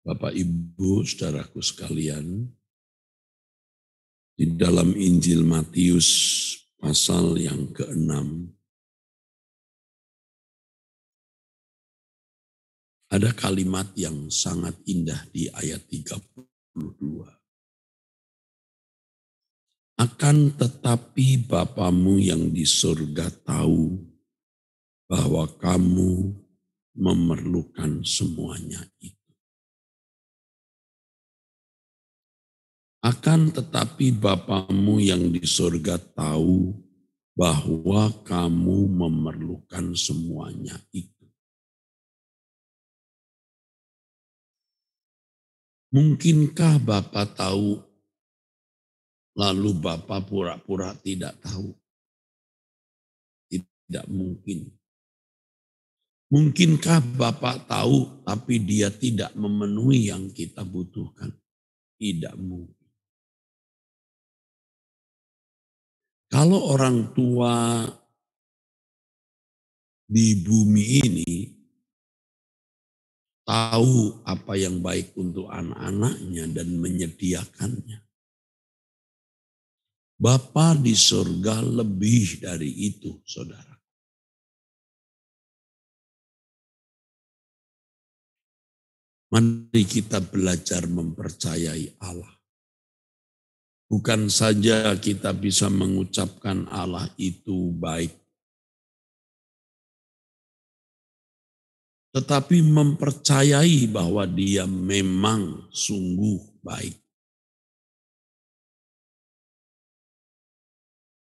Bapak, Ibu, saudaraku sekalian, di dalam Injil Matius pasal yang ke-6, ada kalimat yang sangat indah di ayat 32. Akan tetapi Bapamu yang di surga tahu bahwa kamu memerlukan semuanya itu. Akan tetapi Bapamu yang di surga tahu bahwa kamu memerlukan semuanya itu. Mungkinkah Bapak tahu lalu Bapak pura-pura tidak tahu? Tidak mungkin. Mungkinkah Bapak tahu tapi dia tidak memenuhi yang kita butuhkan? Tidak mungkin. Kalau orang tua di bumi ini tahu apa yang baik untuk anak-anaknya dan menyediakannya, Bapa di surga lebih dari itu, saudara. Mari kita belajar mempercayai Allah. Bukan saja kita bisa mengucapkan Allah itu baik, tetapi mempercayai bahwa dia memang sungguh baik.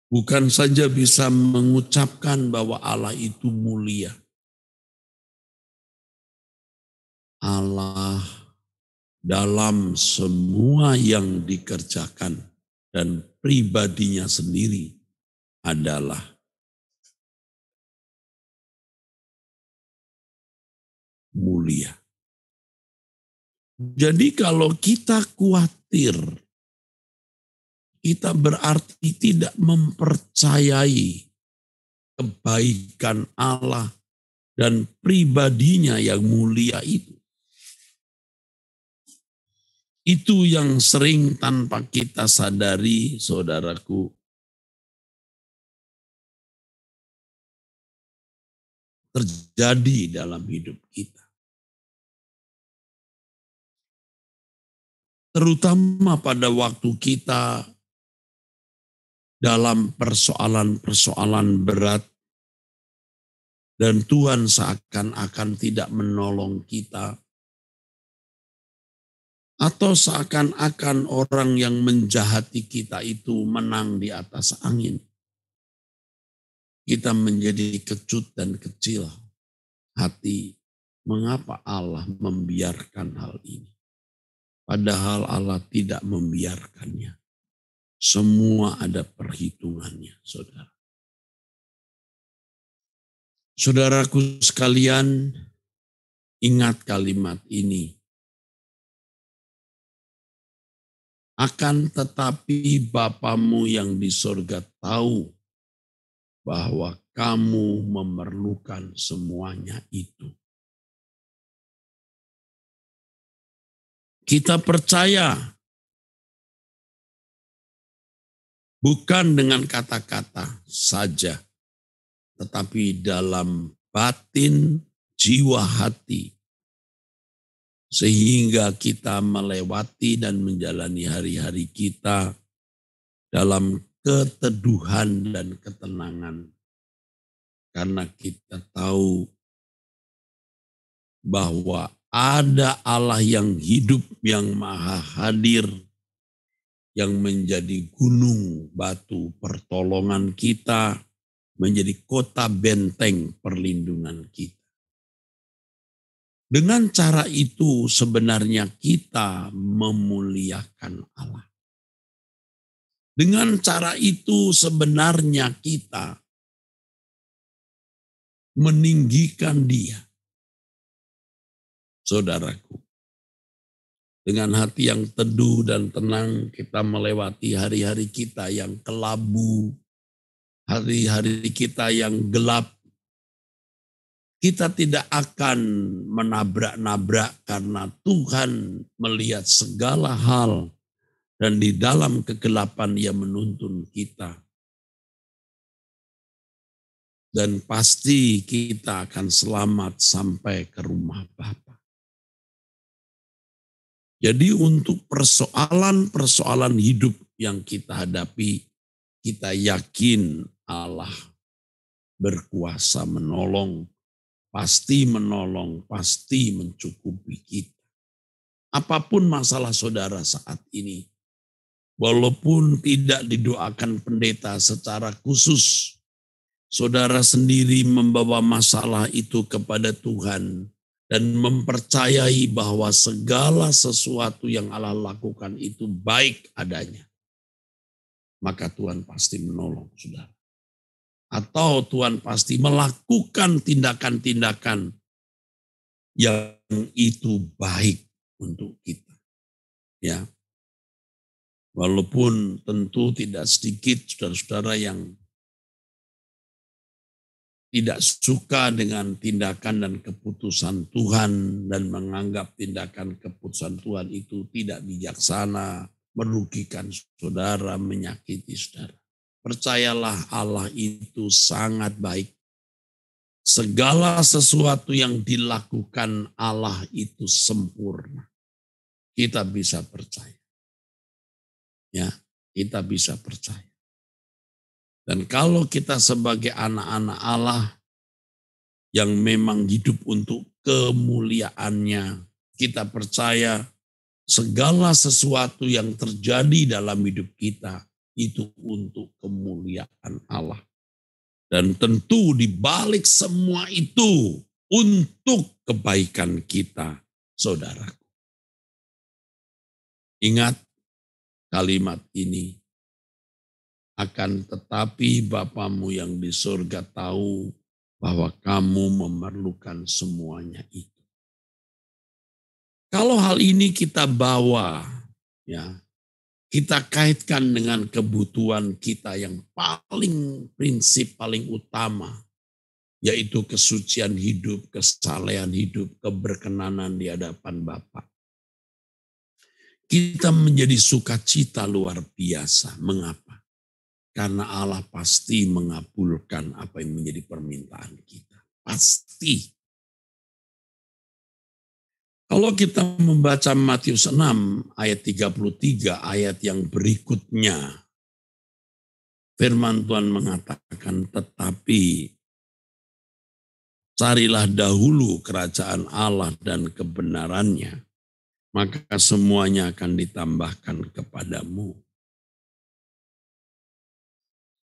Bukan saja bisa mengucapkan bahwa Allah itu mulia. Allah dalam semua yang dikerjakan dan pribadinya sendiri adalah mulia. Jadi kalau kita khawatir, kita berarti tidak mempercayai kebaikan Allah dan pribadinya yang mulia itu. Itu yang sering tanpa kita sadari, saudaraku, terjadi dalam hidup kita. Terutama pada waktu kita dalam persoalan-persoalan berat dan Tuhan seakan-akan tidak menolong kita. Atau seakan-akan orang yang menjahati kita itu menang di atas angin. Kita menjadi kecut dan kecil hati. Mengapa Allah membiarkan hal ini? Padahal Allah tidak membiarkannya. Semua ada perhitungannya, saudara. Saudaraku sekalian, ingat kalimat ini. Akan tetapi Bapamu yang di surga tahu bahwa kamu memerlukan semuanya itu. Kita percaya bukan dengan kata-kata saja, tetapi dalam batin, jiwa, hati. Sehingga kita melewati dan menjalani hari-hari kita dalam keteduhan dan ketenangan. Karena kita tahu bahwa ada Allah yang hidup, yang maha hadir, yang menjadi gunung batu pertolongan kita, menjadi kota benteng perlindungan kita. Dengan cara itu sebenarnya kita memuliakan Allah. Dengan cara itu sebenarnya kita meninggikan Dia. Saudaraku, dengan hati yang teduh dan tenang kita melewati hari-hari kita yang kelabu, hari-hari kita yang gelap. Kita tidak akan menabrak-nabrak karena Tuhan melihat segala hal dan di dalam kegelapan Ia menuntun kita. Dan pasti kita akan selamat sampai ke rumah Bapa. Jadi untuk persoalan-persoalan hidup yang kita hadapi, kita yakin Allah berkuasa menolong, pasti mencukupi kita. Apapun masalah saudara saat ini, walaupun tidak didoakan pendeta secara khusus, saudara sendiri membawa masalah itu kepada Tuhan dan mempercayai bahwa segala sesuatu yang Allah lakukan itu baik adanya. Maka Tuhan pasti menolong saudara. Atau Tuhan pasti melakukan tindakan-tindakan yang itu baik untuk kita. Ya. Walaupun tentu tidak sedikit saudara-saudara yang tidak suka dengan tindakan dan keputusan Tuhan dan menganggap tindakan keputusan Tuhan itu tidak bijaksana, merugikan saudara, menyakiti saudara. Percayalah Allah itu sangat baik. Segala sesuatu yang dilakukan Allah itu sempurna. Kita bisa percaya. Ya, kita bisa percaya. Dan kalau kita sebagai anak-anak Allah yang memang hidup untuk kemuliaannya, kita percaya segala sesuatu yang terjadi dalam hidup kita itu untuk kemuliaan Allah. Dan tentu di balik semua itu untuk kebaikan kita, saudaraku. Ingat kalimat ini. Akan tetapi Bapamu yang di surga tahu bahwa kamu memerlukan semuanya itu. Kalau hal ini kita bawa, ya, kita kaitkan dengan kebutuhan kita yang paling prinsip, paling utama, yaitu kesucian hidup, kesalehan hidup, keberkenanan di hadapan Bapa. Kita menjadi sukacita luar biasa. Mengapa? Karena Allah pasti mengabulkan apa yang menjadi permintaan kita. Pasti. Kalau kita membaca Matius 6 ayat 33, ayat yang berikutnya. Firman Tuhan mengatakan, tetapi carilah dahulu kerajaan Allah dan kebenarannya, maka semuanya akan ditambahkan kepadamu.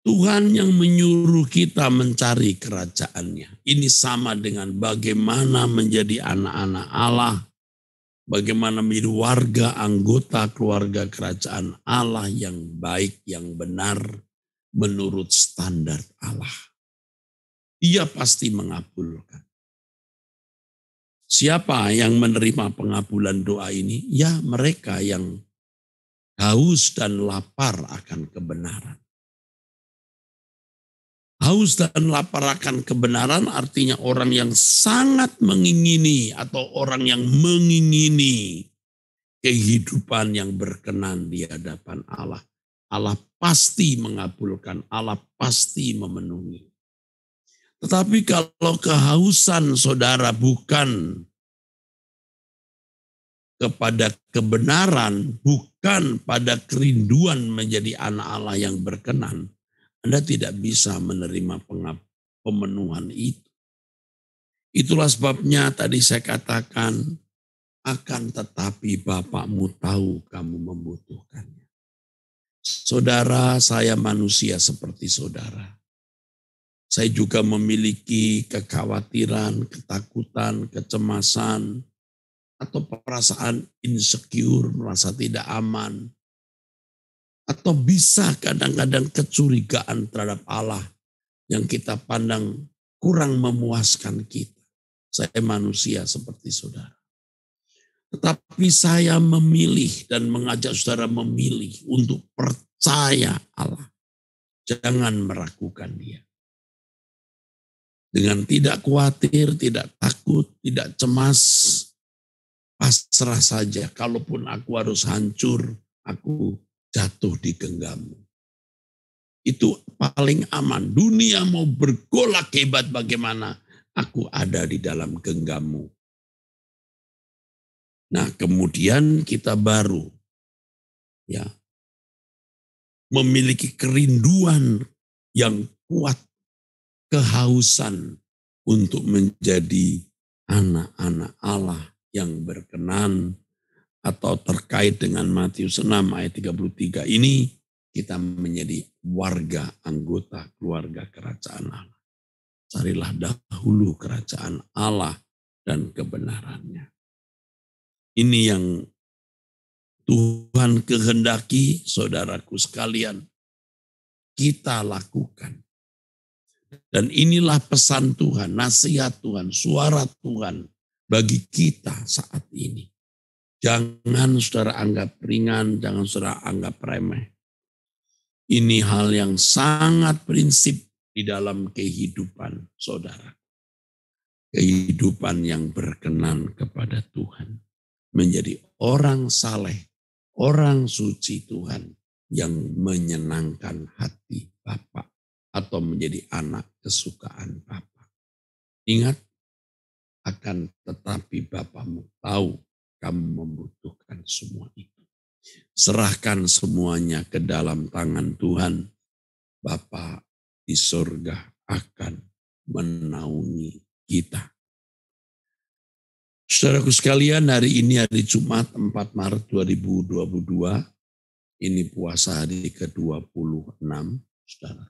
Tuhan yang menyuruh kita mencari kerajaannya. Ini sama dengan bagaimana menjadi anak-anak Allah, bagaimana menjadi warga, anggota keluarga kerajaan Allah yang baik, yang benar, menurut standar Allah. Ia pasti mengabulkan. Siapa yang menerima pengabulan doa ini? Ya, mereka yang haus dan lapar akan kebenaran. Haus dan lapar akan kebenaran artinya orang yang sangat mengingini atau orang yang mengingini kehidupan yang berkenan di hadapan Allah. Allah pasti mengabulkan, Allah pasti memenuhi. Tetapi kalau kehausan saudara bukan kepada kebenaran, bukan pada kerinduan menjadi anak Allah yang berkenan, Anda tidak bisa menerima pemenuhan itu. Itulah sebabnya tadi saya katakan, akan tetapi Bapakmu tahu kamu membutuhkannya. Saudara, saya manusia seperti saudara. Saya juga memiliki kekhawatiran, ketakutan, kecemasan, atau perasaan insecure, merasa tidak aman. Atau bisa kadang-kadang kecurigaan terhadap Allah yang kita pandang kurang memuaskan kita. Saya manusia seperti saudara. Tetapi saya memilih dan mengajak saudara memilih untuk percaya Allah. Jangan meragukan Dia. Dengan tidak khawatir, tidak takut, tidak cemas, pasrah saja. Kalaupun aku harus hancur, aku jatuh di genggammu. Itu paling aman. Dunia mau bergolak hebat bagaimana, aku ada di dalam genggammu. Nah, kemudian kita baru ya memiliki kerinduan yang kuat, kehausan untuk menjadi anak-anak Allah yang berkenan, atau terkait dengan Matius 6 ayat 33 ini, kita menjadi warga anggota keluarga kerajaan Allah. Carilah dahulu kerajaan Allah dan kebenarannya. Ini yang Tuhan kehendaki, saudaraku sekalian, kita lakukan. Dan inilah pesan Tuhan, nasihat Tuhan, suara Tuhan bagi kita saat ini. Jangan saudara anggap ringan, jangan saudara anggap remeh. Ini hal yang sangat prinsip di dalam kehidupan saudara. Kehidupan yang berkenan kepada Tuhan. Menjadi orang saleh, orang suci Tuhan yang menyenangkan hati Bapa atau menjadi anak kesukaan Bapa. Ingat, akan tetapi Bapamu tahu kamu membutuhkan semua itu. Serahkan semuanya ke dalam tangan Tuhan. Bapa di surga akan menaungi kita. Saudaraku sekalian, hari ini hari Jumat 4 Maret 2022. Ini puasa hari ke-26, saudara.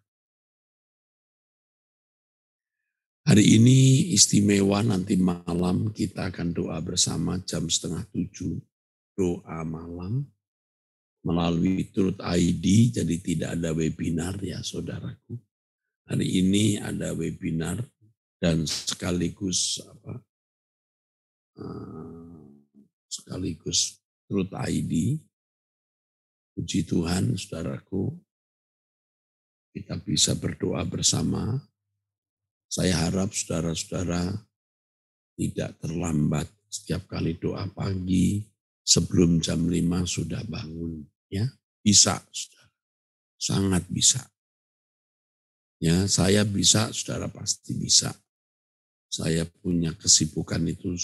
Hari ini istimewa, nanti malam kita akan doa bersama jam 6:30. Doa malam melalui Truth ID, jadi tidak ada webinar ya saudaraku. Hari ini ada webinar dan sekaligus Truth ID. Puji Tuhan saudaraku, kita bisa berdoa bersama. Saya harap saudara-saudara tidak terlambat setiap kali doa pagi, sebelum jam 5 sudah bangun. Ya, bisa, saudara. Sangat bisa. Ya, saya bisa, saudara pasti bisa. Saya punya kesibukan itu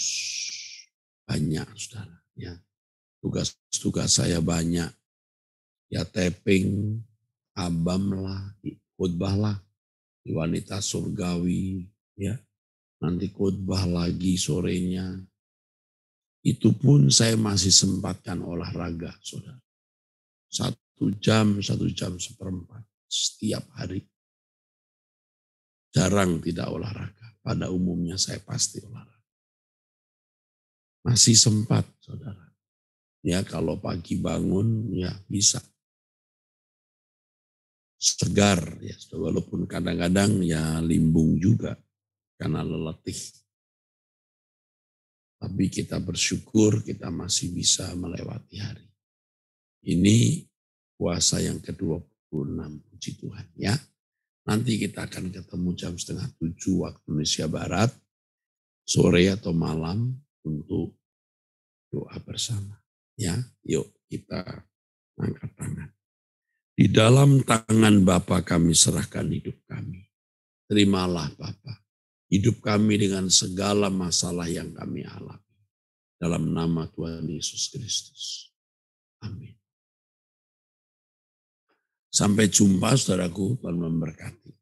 banyak, saudara. Ya, tugas-tugas saya banyak. Ya, tapping, abam lah, khotbah lah, di Wanita Surgawi, ya. Nanti khotbah lagi sorenya. Itu pun saya masih sempatkan olahraga, saudara. 1 jam seperempat setiap hari. Jarang tidak olahraga. Pada umumnya saya pasti olahraga. Masih sempat, saudara. Ya, kalau pagi bangun, ya bisa. Segar, ya, walaupun kadang-kadang ya limbung juga karena leletih. Tapi kita bersyukur kita masih bisa melewati hari. Ini puasa yang ke-26, puji Tuhan ya. Nanti kita akan ketemu jam 6:30 waktu Indonesia Barat, sore atau malam untuk doa bersama. Ya, yuk kita angkat tangan. Di dalam tangan Bapa kami serahkan hidup kami. Terimalah Bapa hidup kami dengan segala masalah yang kami alami. Dalam nama Tuhan Yesus Kristus. Amin. Sampai jumpa saudaraku, Tuhan memberkati.